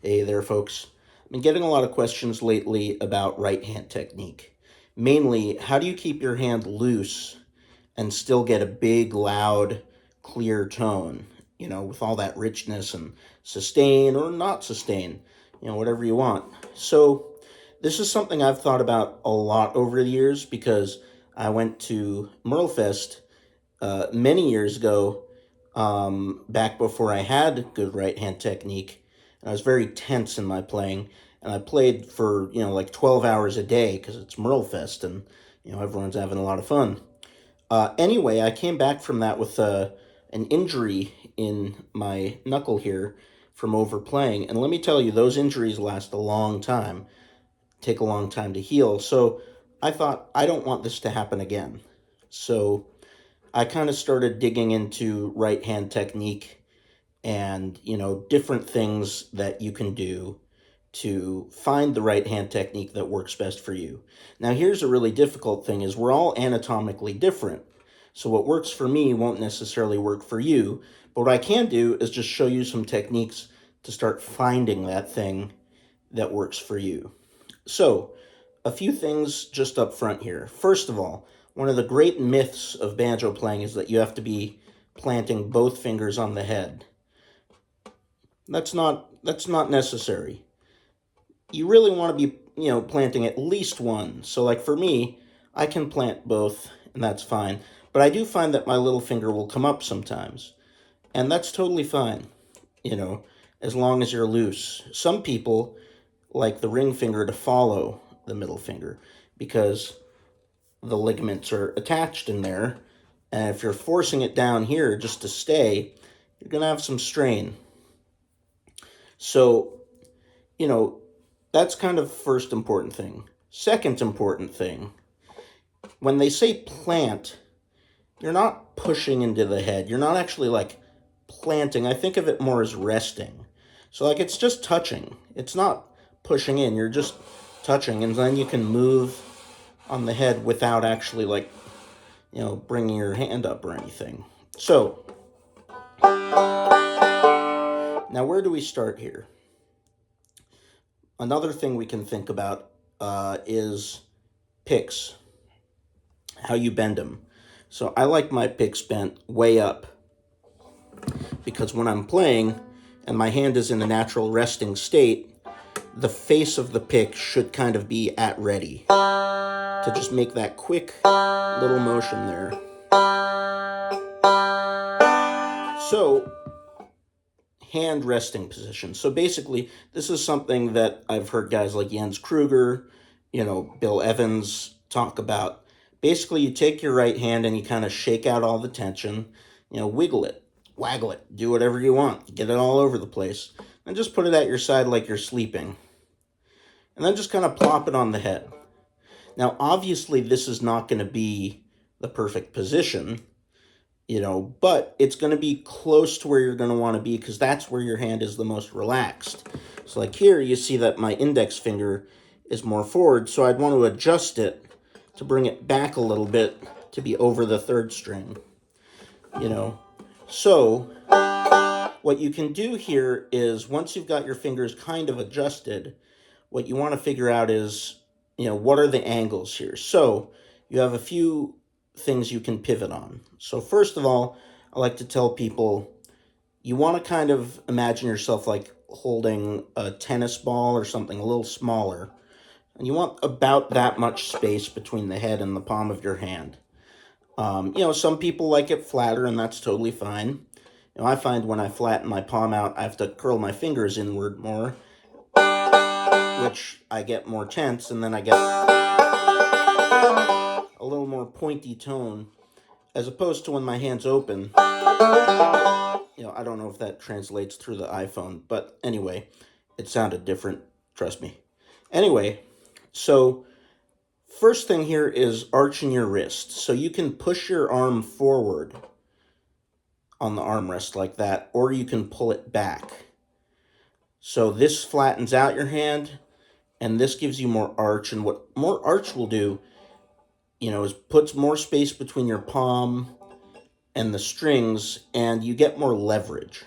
Hey there, folks. I've been getting a lot of questions lately about right hand technique. Mainly, how do you keep your hand loose and still get a big, loud, clear tone, with all that richness and sustain or not sustain, whatever you want. So, this is something I've thought about a lot over the years because I went to Merlefest many years ago, back before I had good right hand technique, and I was very tense in my playing. And I played for like 12 hours a day because it's Merlefest, and everyone's having a lot of fun. Anyway, I came back from that with an injury in my knuckle here from overplaying, and let me tell you, those injuries last a long time, take a long time to heal. So I thought I don't want this to happen again. So I kind of started digging into right hand technique and, different things that you can do to find the right hand technique that works best for you. Now, here's a really difficult thing is we're all anatomically different. So what works for me won't necessarily work for you. But what I can do is just show you some techniques to start finding that thing that works for you. So, a few things just up front here. First of all, one of the great myths of banjo playing is that you have to be planting both fingers on the head. That's not necessary. You really want to be, planting at least one. So like for me, I can plant both and that's fine. But I do find that my little finger will come up sometimes. And that's totally fine, you know, as long as you're loose. Some people like the ring finger to follow the middle finger because the ligaments are attached in there. And if you're forcing it down here just to stay, you're going to have some strain. So, you know, that's kind of first important thing. Second important thing, when they say plant, you're not pushing into the head. You're not actually like planting. I think of it more as resting. So like it's just touching. It's not pushing in. You're just touching, and then you can move on the head without actually like, bringing your hand up or anything. So now where do we start here? Another thing we can think about is picks, how you bend them. So I like my picks bent way up because when I'm playing and my hand is in a natural resting state, the face of the pick should kind of be at ready to just make that quick little motion there. So, hand resting position. So basically, this is something that I've heard guys like Jens Kruger, Bill Evans talk about. Basically, you take your right hand and you kind of shake out all the tension, wiggle it, waggle it, do whatever you want, get it all over the place, and just put it at your side like you're sleeping. And then just kind of plop it on the head. Now, obviously, this is not going to be the perfect position, but it's going to be close to where you're going to want to be because that's where your hand is the most relaxed. So like here, you see that my index finger is more forward, so I'd want to adjust it to bring it back a little bit to be over the third string, So what you can do here is once you've got your fingers kind of adjusted, what you want to figure out is, what are the angles here? So you have a few things you can pivot on. So first of all, I like to tell people you want to kind of imagine yourself like holding a tennis ball or something a little smaller. And you want about that much space between the head and the palm of your hand. Some people like it flatter, and that's totally fine. I find when I flatten my palm out, I have to curl my fingers inward more, which I get more tense, and then I get a little more pointy tone, as opposed to when my hand's open. I don't know if that translates through the iPhone, but anyway, it sounded different, trust me. Anyway, so first thing here is arching your wrist. So you can push your arm forward on the armrest like that, or you can pull it back. So this flattens out your hand, and this gives you more arch. And what more arch will do, is puts more space between your palm and the strings, and you get more leverage.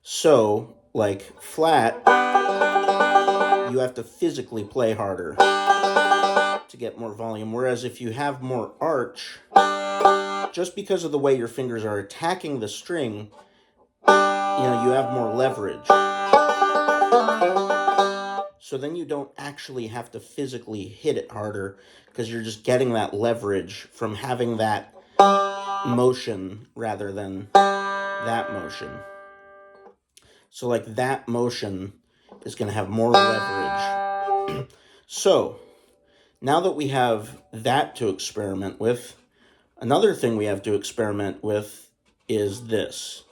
So, like flat, you have to physically play harder to get more volume. Whereas if you have more arch, just because of the way your fingers are attacking the string, you have more leverage. So then you don't actually have to physically hit it harder because you're just getting that leverage from having that motion rather than that motion. So like that motion is going to have more leverage. So now that we have that to experiment with, another thing we have to experiment with is this.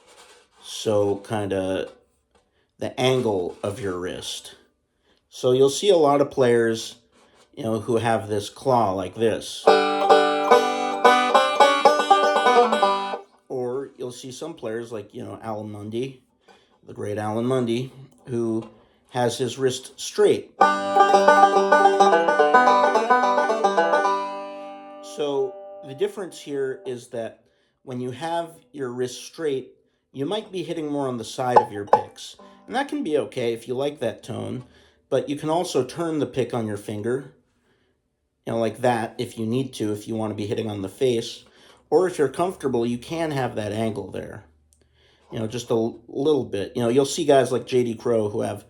So kind of the angle of your wrist. So you'll see a lot of players, who have this claw like this. Or you'll see some players like, Alan Mundy, the great Alan Mundy, who has his wrist straight. So the difference here is that when you have your wrist straight, you might be hitting more on the side of your picks. And that can be okay if you like that tone, but you can also turn the pick on your finger, like that if you need to, if you want to be hitting on the face. Or if you're comfortable, you can have that angle there, just a little bit. You'll see guys like J.D. Crowe who have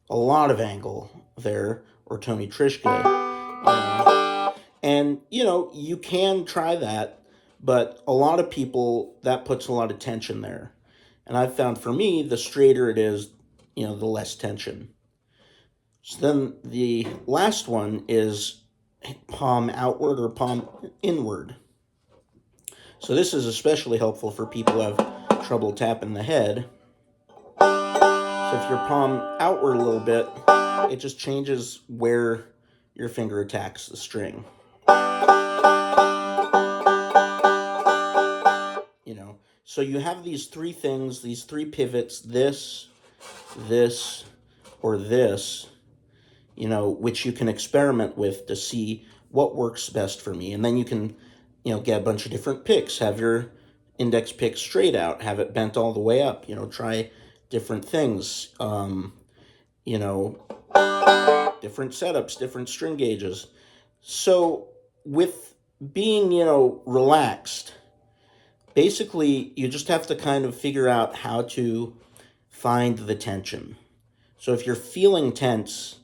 a lot of angle there, or Tony Trischka. And, you can try that, but a lot of people, that puts a lot of tension there. And I've found for me, the straighter it is, the less tension. So then the last one is palm outward or palm inward. So this is especially helpful for people who have trouble tapping the head. So if your palm outward a little bit, it just changes where your finger attacks the string. So you have these three things, these three pivots, this, or this, which you can experiment with to see what works best for me. And then you can, get a bunch of different picks. Have your index pick straight out, have it bent all the way up, try different things, different setups, different string gauges. So with being, relaxed, basically you just have to kind of figure out how to find the tension. So if you're feeling tense,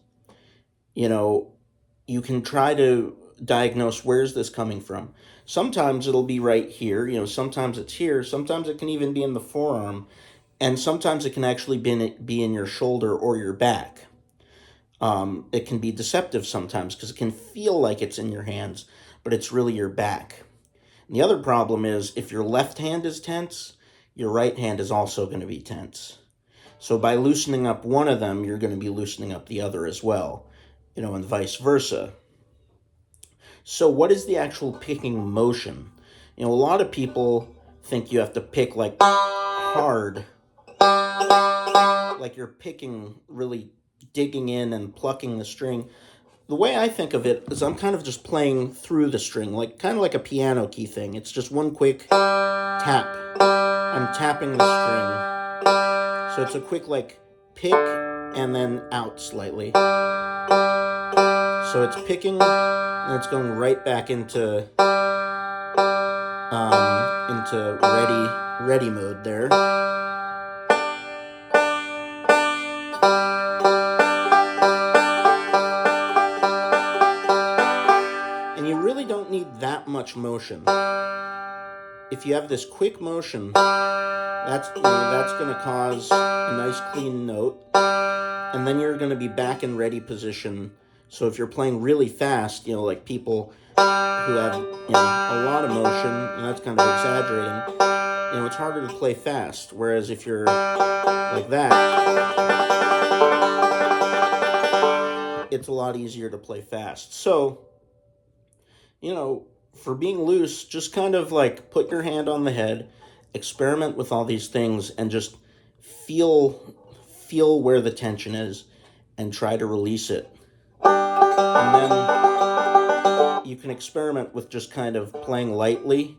you can try to diagnose where's this coming from. Sometimes it'll be right here, sometimes it's here, sometimes it can even be in the forearm, and sometimes it can actually be in your shoulder or your back. It can be deceptive sometimes because it can feel like it's in your hands, but it's really your back. And the other problem is if your left hand is tense, your right hand is also going to be tense. So by loosening up one of them, you're going to be loosening up the other as well, and vice versa. So what is the actual picking motion? A lot of people think you have to pick like hard, like you're picking, really digging in and plucking the string. The way I think of it is I'm kind of just playing through the string, kind of like a piano key thing. It's just one quick tap. I'm tapping the string. So it's a quick pick and then out slightly. So it's picking and it's going right back into ready mode there. And you really don't need that much motion. If you have this quick motion, that's going to cause a nice clean note, and then you're going to be back in ready position. So if you're playing really fast, like people who have a lot of motion, and that's kind of exaggerating, it's harder to play fast. Whereas if you're like that, it's a lot easier to play fast. So, for being loose, just kind of put your hand on the head, experiment with all these things, and just feel where the tension is and try to release it. And then you can experiment with just kind of playing lightly.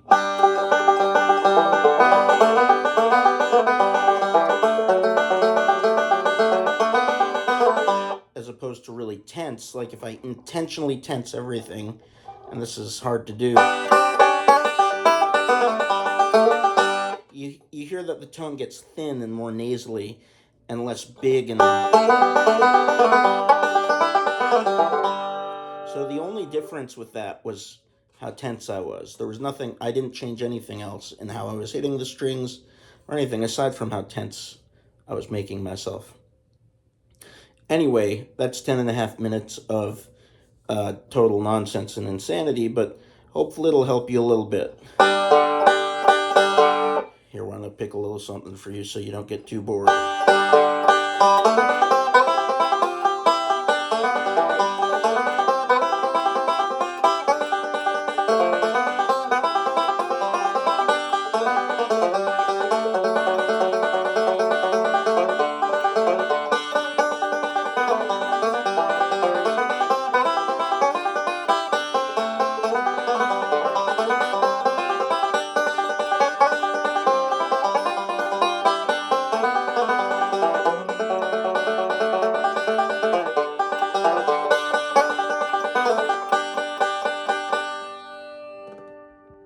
As as opposed to really tense. Like if I intentionally tense everything, and this is hard to do, you hear that the tone gets thin and more nasally and less big. And so the only difference with that was how tense I was. There was nothing, I didn't change anything else in how I was hitting the strings or anything aside from how tense I was making myself. Anyway, that's 10.5 minutes of total nonsense and insanity, but hopefully it'll help you a little bit. Here, I want to pick a little something for you so you don't get too bored.